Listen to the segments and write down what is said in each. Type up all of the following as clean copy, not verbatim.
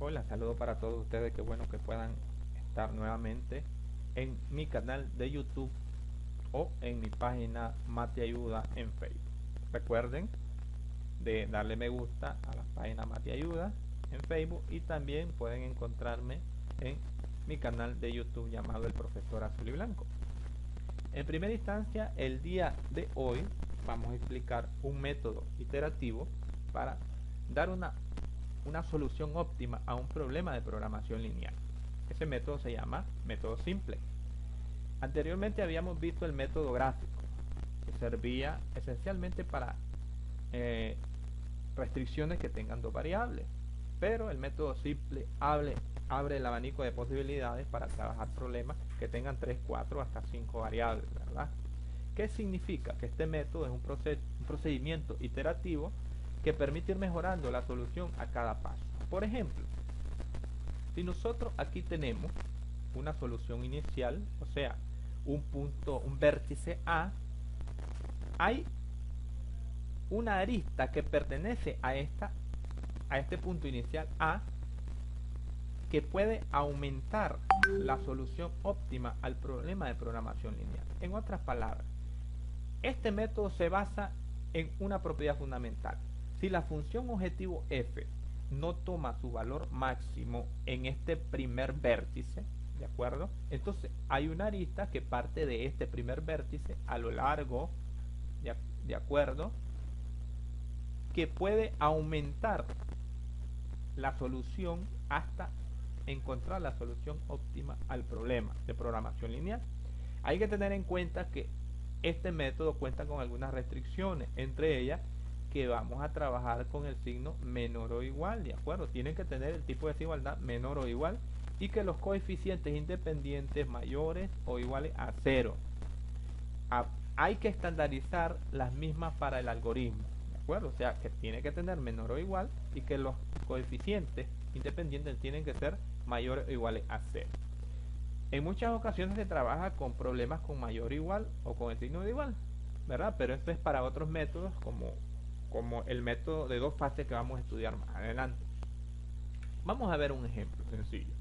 Hola, saludo para todos ustedes, qué bueno que puedan estar nuevamente en mi canal de YouTube o en mi página Mate Ayuda en Facebook. Recuerden de darle me gusta a la página Mate Ayuda en Facebook y también pueden encontrarme en mi canal de YouTube llamado El Profesor Azul y Blanco. En primera instancia, el día de hoy vamos a explicar un método iterativo para dar una solución óptima a un problema de programación lineal. Ese método se llama método simple. Anteriormente habíamos visto el método gráfico, que servía esencialmente para restricciones que tengan dos variables, pero el método simple abre el abanico de posibilidades para trabajar problemas que tengan 3, 4 hasta 5 variables, ¿verdad? ¿Qué significa? Que este método es un procedimiento iterativo que permite ir mejorando la solución a cada paso. Por ejemplo, si nosotros aquí tenemos una solución inicial, o sea, un punto, un vértice A, hay una arista que pertenece a este punto inicial A que puede aumentar la solución óptima al problema de programación lineal. En otras palabras, este método se basa en una propiedad fundamental. Si la función objetivo f no toma su valor máximo en este primer vértice, ¿de acuerdo? Entonces hay una arista que parte de este primer vértice a lo largo, ¿de acuerdo? Que puede aumentar la solución hasta encontrar la solución óptima al problema de programación lineal. Hay que tener en cuenta que este método cuenta con algunas restricciones, entre ellas que vamos a trabajar con el signo menor o igual, ¿de acuerdo? Tienen que tener el tipo de desigualdad menor o igual y que los coeficientes independientes mayores o iguales a 0. Hay que estandarizar las mismas para el algoritmo, ¿de acuerdo? O sea, que tiene que tener menor o igual y que los coeficientes independientes tienen que ser mayores o iguales a 0. En muchas ocasiones se trabaja con problemas con mayor o igual o con el signo de igual, ¿verdad? Pero esto es para otros métodos como el método de dos fases que vamos a estudiar más adelante. Vamos a ver un ejemplo sencillo.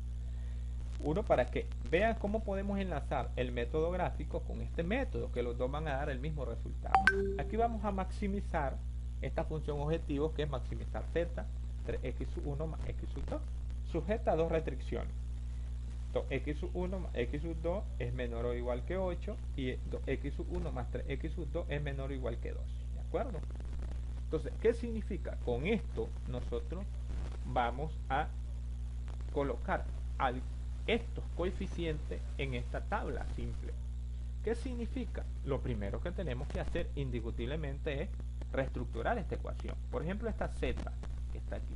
Uno para que vean cómo podemos enlazar el método gráfico con este método, que los dos van a dar el mismo resultado. Aquí vamos a maximizar esta función objetivo, que es maximizar z, 3x1 más x2, sujeta a dos restricciones. 2x1 más x2 es menor o igual que 8 y 2x1 más 3x2 es menor o igual que 2, ¿de acuerdo? Entonces, ¿qué significa? Con esto nosotros vamos a colocar estos coeficientes en esta tabla simple. ¿Qué significa? Lo primero que tenemos que hacer indiscutiblemente es reestructurar esta ecuación. Por ejemplo, esta z que está aquí.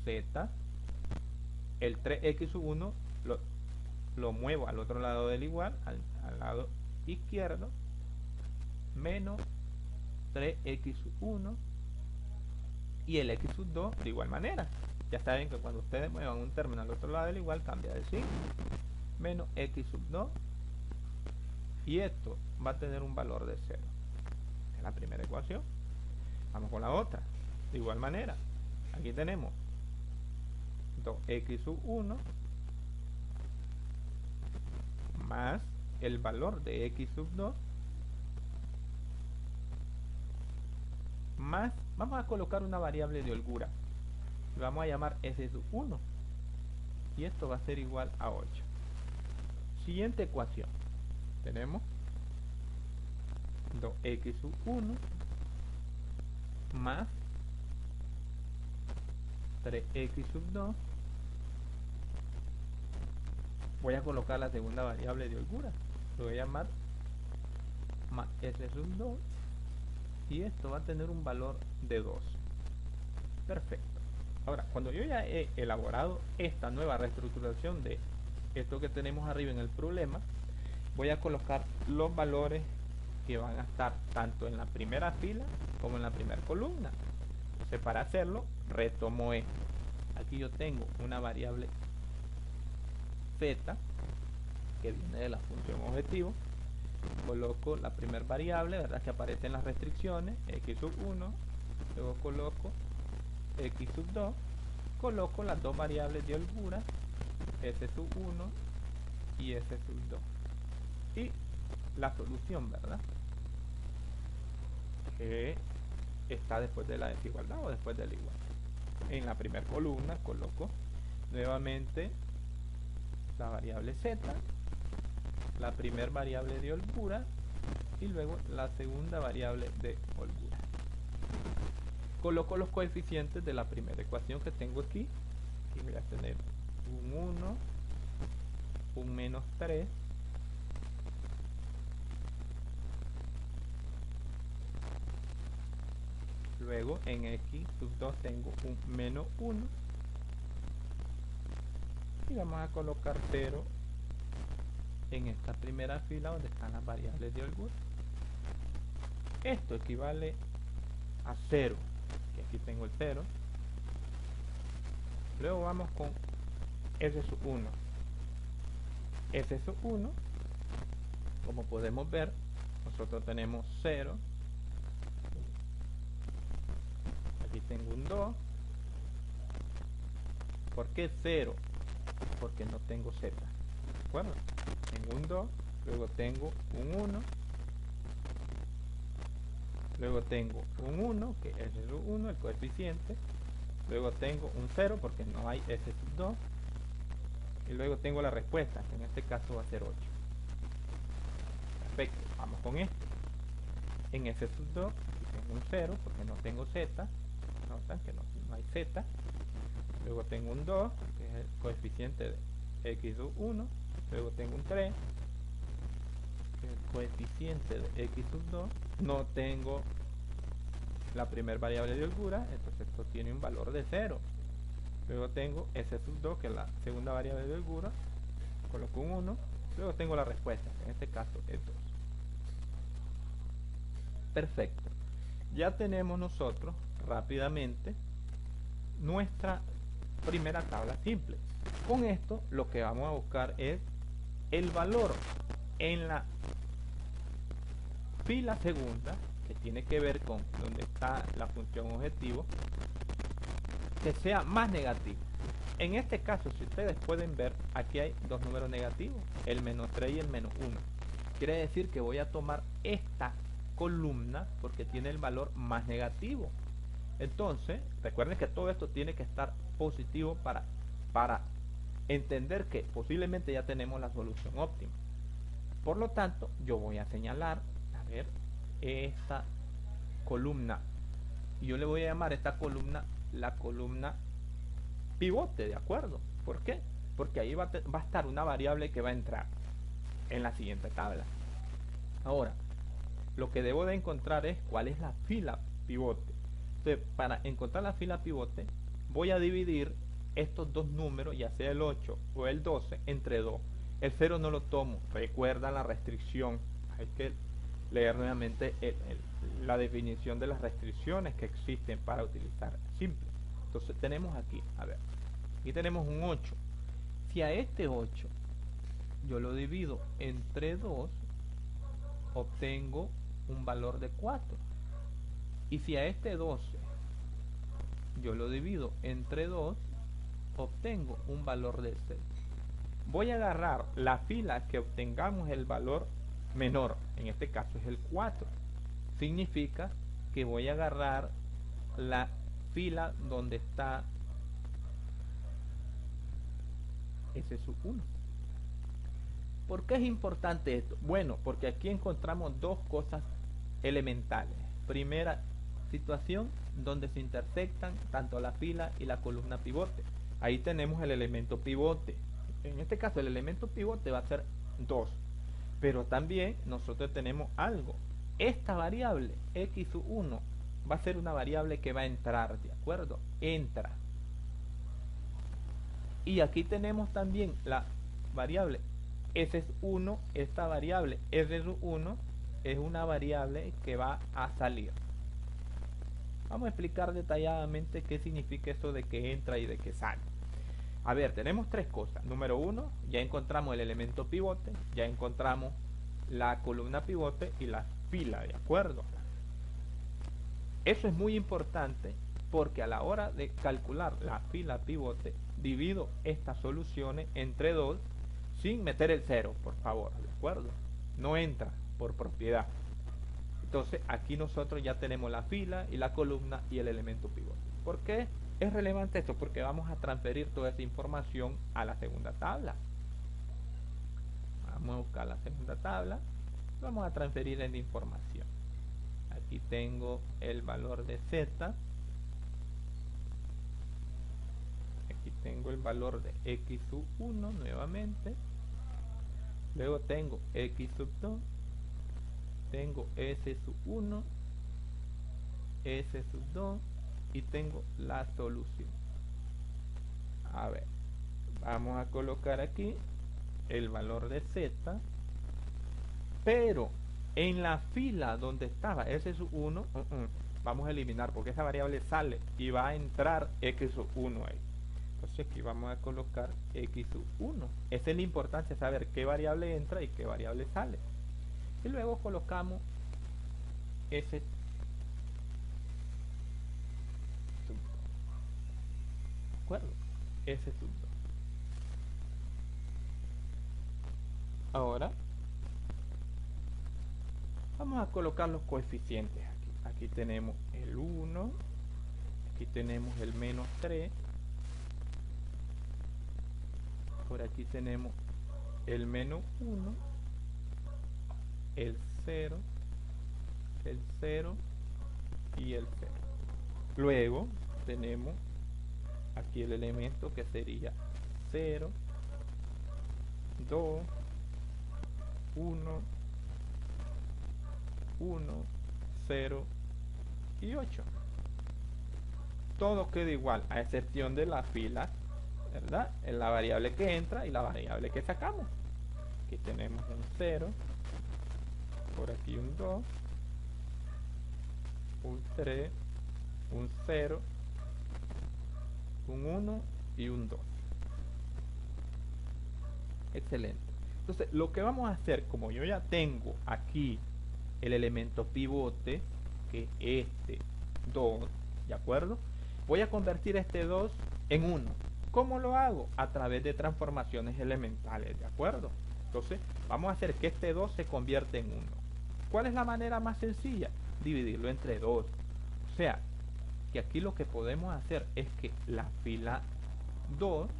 Z, el 3x1 lo muevo al otro lado del igual, al lado izquierdo, menos 3x1 y el x2 de igual manera. Ya saben que cuando ustedes muevan un término al otro lado del igual cambia de signo, menos x2 y esto va a tener un valor de 0. Es la primera ecuación. Vamos con la otra. De igual manera, aquí tenemos 2x1 más el valor de x2 más, vamos a colocar una variable de holgura, lo vamos a llamar s1 y esto va a ser igual a 8. Siguiente ecuación, tenemos 2x1 más 3x2. Voy a colocar la segunda variable de holgura, lo voy a llamar más s2 y esto va a tener un valor de 2. Perfecto. Ahora, cuando yo ya he elaborado esta nueva reestructuración de esto que tenemos arriba en el problema, voy a colocar los valores que van a estar tanto en la primera fila como en la primera columna. Entonces, para hacerlo, retomo esto. Aquí yo tengo una variable z que viene de la función objetivo. Coloco la primera variable, ¿verdad? Que aparece en las restricciones, x1, luego coloco x2 coloco las dos variables de holgura, S sub 1 y S sub 2. Y la solución, ¿verdad? Que está después de la desigualdad o después del igual. En la primera columna coloco nuevamente la variable z, la primera variable de holgura y luego la segunda variable de holgura. Coloco los coeficientes de la primera ecuación que tengo aquí. Aquí voy a tener un 1, un menos 3, luego en x sub 2 tengo un menos 1 y vamos a colocar 0 en esta primera fila donde están las variables de holgura. Esto equivale a 0, que aquí tengo el 0. Luego vamos con S sub 1. S sub 1, como podemos ver, nosotros tenemos 0. Aquí tengo un 2. ¿Por qué 0? Porque no tengo z. ¿De acuerdo? Tengo un 2, luego tengo un 1, luego tengo un 1, que es el 1, el coeficiente, luego tengo un 0 porque no hay S sub 2, y luego tengo la respuesta, que en este caso va a ser 8. Perfecto, vamos con esto. En S sub 2 aquí tengo un 0 porque no tengo z, notan que no hay z, luego tengo un 2, que es el coeficiente de x sub 1, luego tengo un 3, que es el coeficiente de x sub 2, no tengo la primera variable de holgura, entonces esto tiene un valor de 0. Luego tengo S sub 2, que es la segunda variable de holgura, coloco un 1, luego tengo la respuesta, que en este caso es 2. Perfecto. Ya tenemos nosotros rápidamente nuestra primera tabla simple. Con esto lo que vamos a buscar es el valor en la fila segunda, que tiene que ver con donde está la función objetivo, que sea más negativo. En este caso, si ustedes pueden ver, aquí hay dos números negativos, el menos 3 y el menos 1. Quiere decir que voy a tomar esta columna porque tiene el valor más negativo. Entonces, recuerden que todo esto tiene que estar positivo para entender que posiblemente ya tenemos la solución óptima. Por lo tanto, yo voy a señalar, a ver, esta columna, y yo le voy a llamar esta columna la columna pivote, ¿de acuerdo? ¿Por qué? Porque ahí va a estar una variable que va a entrar en la siguiente tabla. Ahora, lo que debo de encontrar es cuál es la fila pivote. Entonces, para encontrar la fila pivote, voy a dividir estos dos números, ya sea el 8 o el 12, entre 2. El 0 no lo tomo, recuerda la restricción. Hay que leer nuevamente la definición de las restricciones que existen para utilizar simple. Entonces tenemos aquí, a ver, aquí tenemos un 8. Si a este 8 yo lo divido entre 2, obtengo un valor de 4. Y si a este 12 yo lo divido entre 2, obtengo un valor de 6. Voy a agarrar la fila que obtengamos el valor menor, en este caso es el 4. Significa que voy a agarrar la fila donde está S sub 1. ¿Por qué es importante esto? Bueno, porque aquí encontramos dos cosas elementales. Primera situación, donde se intersectan tanto la fila y la columna pivote. Ahí tenemos el elemento pivote. En este caso el elemento pivote va a ser 2. Pero también nosotros tenemos algo. Esta variable x sub 1 va a ser una variable que va a entrar, ¿de acuerdo? Entra. Y aquí tenemos también la variable S sub 1. Esta variable S sub 1 es una variable que va a salir. Vamos a explicar detalladamente qué significa eso de que entra y de que sale. A ver, tenemos tres cosas. Número 1, ya encontramos el elemento pivote, ya encontramos la columna pivote y la fila, ¿de acuerdo? Eso es muy importante porque a la hora de calcular la fila pivote, divido estas soluciones entre 2 sin meter el 0, por favor, ¿de acuerdo? No entra por propiedad. Entonces aquí nosotros ya tenemos la fila y la columna y el elemento pivote. ¿Por qué es relevante esto? Porque vamos a transferir toda esa información a la segunda tabla. Vamos a buscar la segunda tabla. Vamos a transferir la información. Aquí tengo el valor de z. Aquí tengo el valor de x sub 1 nuevamente. Luego tengo x sub 2. Tengo s sub 1. S sub 2. Y tengo la solución. A ver. Vamos a colocar aquí el valor de z. Pero en la fila donde estaba s sub 1, vamos a eliminar porque esa variable sale y va a entrar x sub 1 ahí. Entonces aquí vamos a colocar x sub 1. Esa es la importancia, saber qué variable entra y qué variable sale. Y luego colocamos s sub 2. ¿De acuerdo? S sub 2. Ahora vamos a colocar los coeficientes aquí. Aquí tenemos el 1, aquí tenemos el menos 3, por aquí tenemos el menos 1, el 0 y el 0. Luego tenemos aquí el elemento que sería 0, 2, 1, 0 y 8. Todo queda igual a excepción de la fila, ¿verdad? En la variable que entra y la variable que sacamos. Aquí tenemos un 0, por aquí un 2, un 3, un 0, un 1 y un 2. Excelente. Entonces lo que vamos a hacer, como yo ya tengo aquí el elemento pivote, que es este 2, ¿de acuerdo? Voy a convertir este 2 en 1. ¿Cómo lo hago? A través de transformaciones elementales, ¿de acuerdo? Entonces vamos a hacer que este 2 se convierta en 1. ¿Cuál es la manera más sencilla? Dividirlo entre 2. O sea, que aquí lo que podemos hacer es que la fila 2,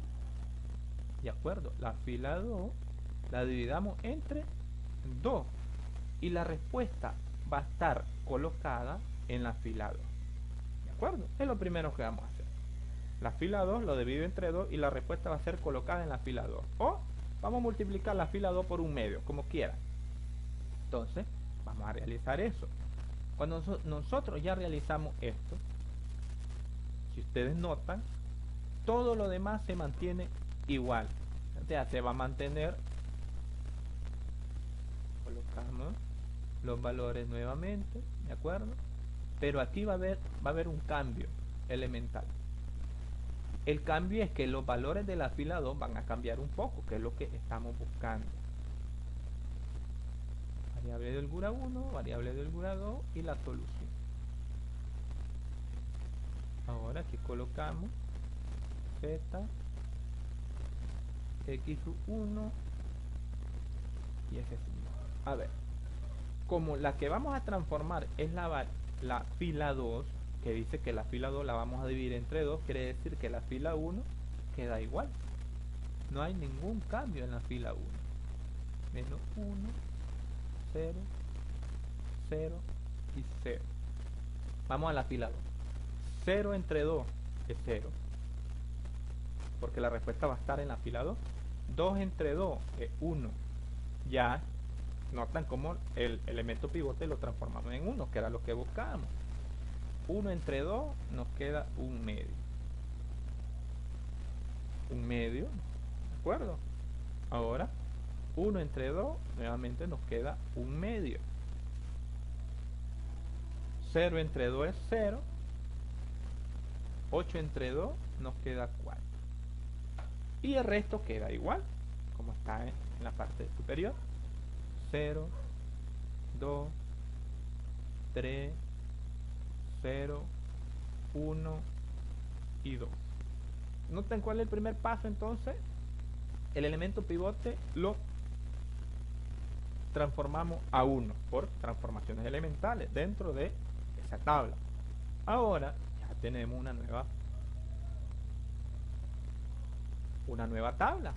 ¿de acuerdo? La fila 2 la dividamos entre 2 y la respuesta va a estar colocada en la fila 2. ¿De acuerdo? Es lo primero que vamos a hacer. La fila 2 lo divido entre 2 y la respuesta va a ser colocada en la fila 2. O vamos a multiplicar la fila 2 por un medio, como quieran. Entonces, vamos a realizar eso. Cuando nosotros ya realizamos esto, si ustedes notan, todo lo demás se mantiene igual. O sea, se va a mantener. Colocamos los valores nuevamente, ¿de acuerdo? Pero aquí va a haber un cambio elemental. El cambio es que los valores de la fila 2 van a cambiar un poco, que es lo que estamos buscando. Variable de holgura 1, variable de holgura 2 y la solución. Ahora aquí colocamos z, x sub 1 y f sub 2. A ver, como la que vamos a transformar es la fila 2, que dice que la fila 2 la vamos a dividir entre 2, quiere decir que la fila 1 queda igual. No hay ningún cambio en la fila 1. Menos 1, 0, 0 y 0. Vamos a la fila 2. 0 entre 2 es 0, porque la respuesta va a estar en la fila 2. 2 entre 2 es 1. Ya notan cómo el elemento pivote lo transformamos en 1, que era lo que buscábamos. 1 entre 2 nos queda un medio. Un medio, ¿de acuerdo? Ahora, 1 entre 2 nuevamente nos queda un medio. 0 entre 2 es 0. 8 entre 2 nos queda 4. Y el resto queda igual, como está en la parte superior. 0, 2, 3, 0, 1 y 2. Noten cuál es el primer paso entonces. El elemento pivote lo transformamos a 1 por transformaciones elementales dentro de esa tabla. Ahora ya tenemos una nueva tabla.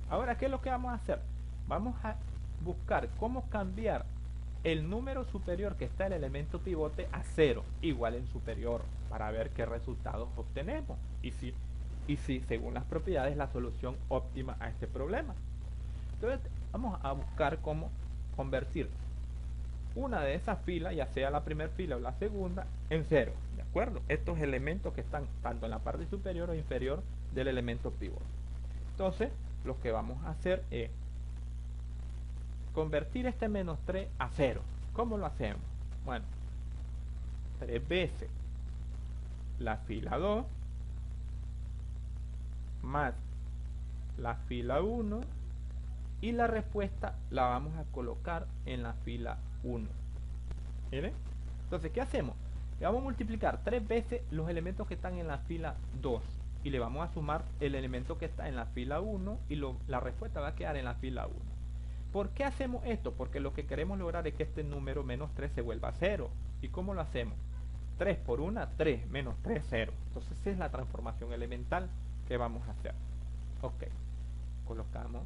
Ahora, ¿qué es lo que vamos a hacer? Vamos a buscar cómo cambiar el número superior que está en el elemento pivote a 0 igual en superior, para ver qué resultados obtenemos y si según las propiedades la solución óptima a este problema. Entonces vamos a buscar cómo convertir una de esas filas, ya sea la primera fila o la segunda, en 0, ¿de acuerdo? Estos elementos que están tanto en la parte superior o inferior del elemento pivote. Entonces lo que vamos a hacer es convertir este menos 3 a 0. ¿Cómo lo hacemos? Bueno, 3 veces la fila 2 más la fila 1 y la respuesta la vamos a colocar en la fila 1. ¿Miren? Entonces, ¿qué hacemos? Le vamos a multiplicar 3 veces los elementos que están en la fila 2 y le vamos a sumar el elemento que está en la fila 1 y la respuesta va a quedar en la fila 1. ¿Por qué hacemos esto? Porque lo que queremos lograr es que este número menos 3 se vuelva 0. ¿Y cómo lo hacemos? 3 por 1, 3, menos 3, 0. Entonces esa es la transformación elemental que vamos a hacer. Ok, colocamos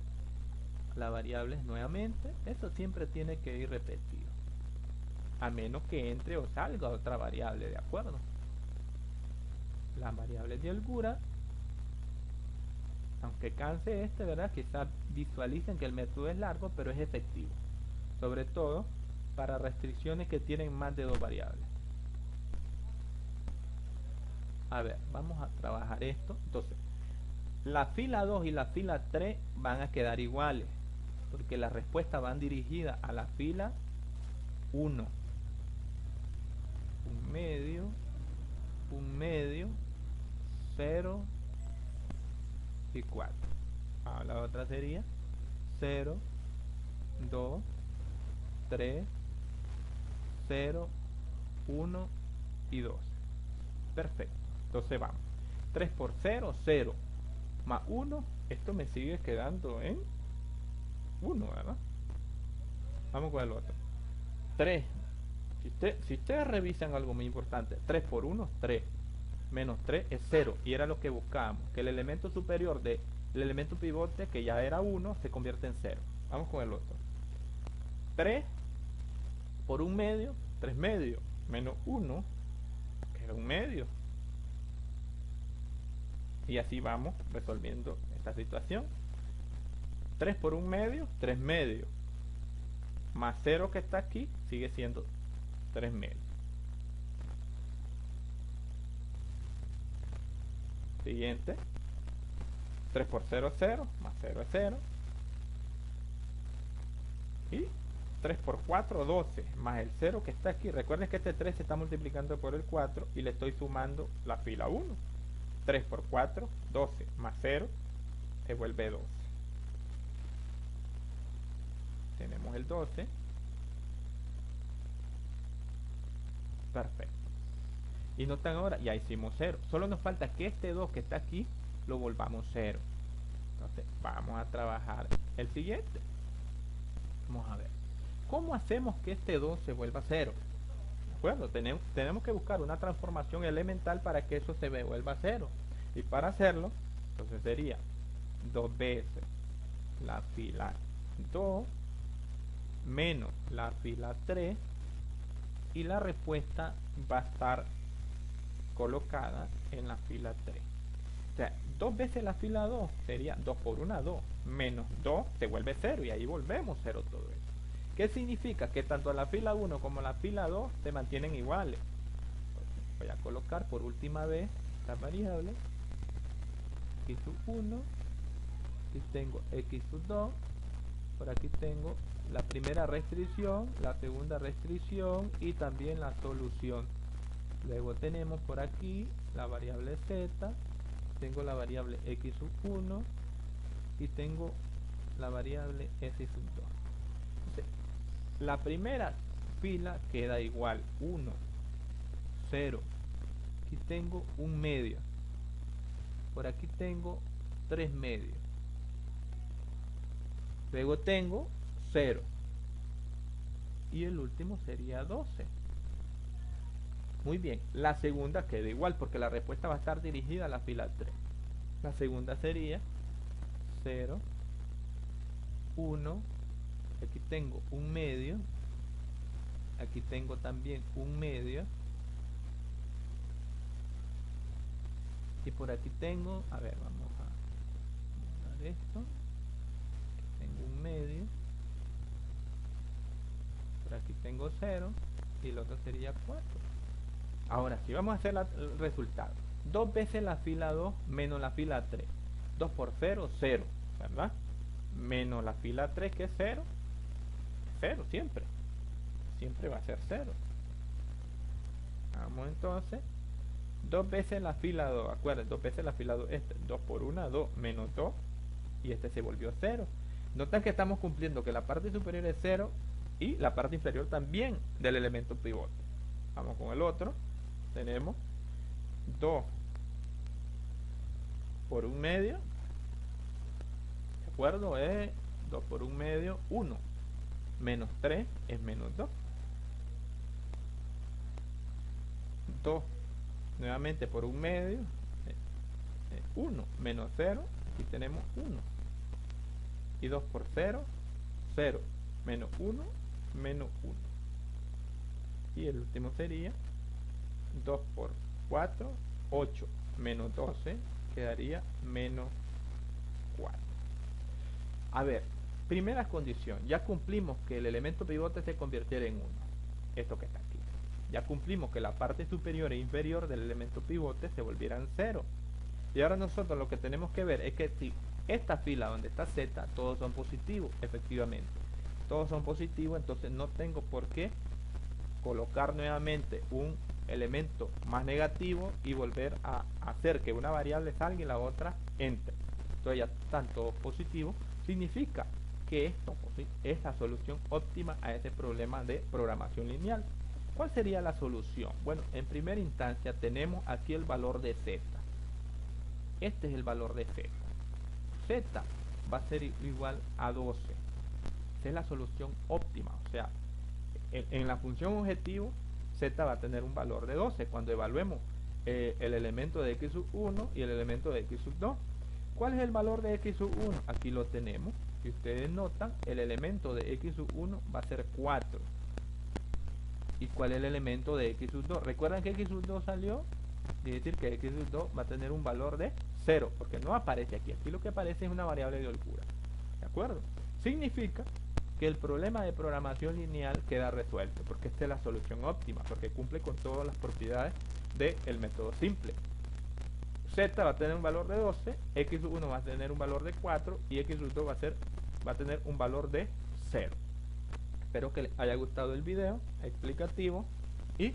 las variables nuevamente. Eso siempre tiene que ir repetido, a menos que entre o salga otra variable, ¿de acuerdo? Las variables de holgura, aunque canse ¿verdad? Quizás visualicen que el método es largo, pero es efectivo, sobre todo para restricciones que tienen más de 2 variables. A ver, vamos a trabajar esto. Entonces, la fila 2 y la fila 3 van a quedar iguales, porque las respuestas van dirigidas a la fila 1. Un medio, 0 y 4. Ahora la otra sería 0, 2, 3, 0, 1 y 2. Perfecto. Entonces vamos. 3 por 0, 0. Más 1, esto me sigue quedando en 1, ¿verdad? Vamos con el otro. 3. Si ustedes revisan algo muy importante, 3 por 1 es 3. Menos 3 es 0. Y era lo que buscábamos, que el elemento superior del elemento pivote, que ya era 1, se convierte en 0. Vamos con el otro. 3 por 1 medio, 3 medios. Menos 1, que era 1 medio. Y así vamos resolviendo esta situación. 3 por 1 medio, 3 medios. Más 0 que está aquí, sigue siendo 3 medios. Siguiente. 3 por 0 es 0, más 0 es 0. Y 3 por 4, 12, más el 0 que está aquí. Recuerden que este 3 se está multiplicando por el 4 y le estoy sumando la fila 1. 3 por 4, 12, más 0, se vuelve 12. Tenemos el 12. Perfecto. Y notan ahora, ya hicimos 0. Solo nos falta que este 2 que está aquí lo volvamos 0. Entonces vamos a trabajar el siguiente. Vamos a ver. ¿Cómo hacemos que este 2 se vuelva 0? ¿De acuerdo? Tenemos que buscar una transformación elemental para que eso se vuelva 0. Y para hacerlo, entonces sería 2 veces la fila 2 menos la fila 3 y la respuesta va a estar colocada en la fila 3. O sea, 2 veces la fila 2 sería 2 por 1, 2, menos 2 se vuelve 0 y ahí volvemos 0 todo eso. ¿Qué significa? Que tanto la fila 1 como la fila 2 se mantienen iguales. Voy a colocar por última vez esta variable. X sub 1, aquí tengo X sub 2, por aquí tengo la primera restricción, la segunda restricción y también la solución. Luego tenemos por aquí la variable z, tengo la variable x sub 1 y tengo la variable s sub 2. Entonces, la primera fila queda igual 1, 0, aquí tengo un medio, por aquí tengo 3 medios, luego tengo 0 y el último sería 12. Muy bien, la segunda queda igual porque la respuesta va a estar dirigida a la fila 3. La segunda sería 0, 1, aquí tengo un medio, aquí tengo también un medio, y por aquí tengo, a ver, vamos a dar esto, tengo un medio, por aquí tengo 0 y el otro sería 4. Ahora sí, vamos a hacer el resultado. 2 veces la fila 2 menos la fila 3. 2 por 0, 0, ¿verdad? Menos la fila 3, que es 0. 0 siempre. Siempre va a ser 0. Vamos entonces. 2 veces la fila 2. Acuérdense, 2 veces la fila 2. 2 por 1, 2 menos 2. Y este se volvió 0. Notan que estamos cumpliendo que la parte superior es 0 y la parte inferior también del elemento pivote. Vamos con el otro. Tenemos 2 por 1 medio. ¿De acuerdo? Es 2 por 1 medio, 1. Menos 3 es menos 2. 2 nuevamente por 1 medio, 1 menos 0, aquí tenemos 1. Y 2 por 0, 0. Menos 1, menos 1. Y el último sería 2 por 4, 8. Menos 12, quedaría menos 4. A ver, primera condición, ya cumplimos que el elemento pivote se convirtiera en 1. Esto que está aquí. Ya cumplimos que la parte superior e inferior del elemento pivote se volvieran 0. Y ahora nosotros lo que tenemos que ver es que si esta fila donde está Z, todos son positivos, efectivamente. Todos son positivos, entonces no tengo por qué colocar nuevamente un elemento más negativo y volver a hacer que una variable salga y la otra entre. Entonces ya están todos positivos. Significa que esto es la solución óptima a ese problema de programación lineal. ¿Cuál sería la solución? Bueno, en primera instancia tenemos aquí el valor de Z. Este es el valor de Z. Z va a ser igual a 12. Esta es la solución óptima. O sea, en la función objetivo, Z va a tener un valor de 12 cuando evaluemos el elemento de x sub 1 y el elemento de x sub 2. ¿Cuál es el valor de x sub 1? Aquí lo tenemos. Si ustedes notan, el elemento de x sub 1 va a ser 4. ¿Y cuál es el elemento de x sub 2? ¿Recuerdan que x sub 2 salió? Es decir, que x sub 2 va a tener un valor de 0, porque no aparece aquí. Aquí lo que aparece es una variable de holgura. ¿De acuerdo? Significa que el problema de programación lineal queda resuelto, porque esta es la solución óptima, porque cumple con todas las propiedades del método simple. Z va a tener un valor de 12, x sub 1 va a tener un valor de 4 y x sub 2 va a tener un valor de 0. Espero que les haya gustado el video explicativo y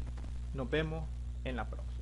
nos vemos en la próxima.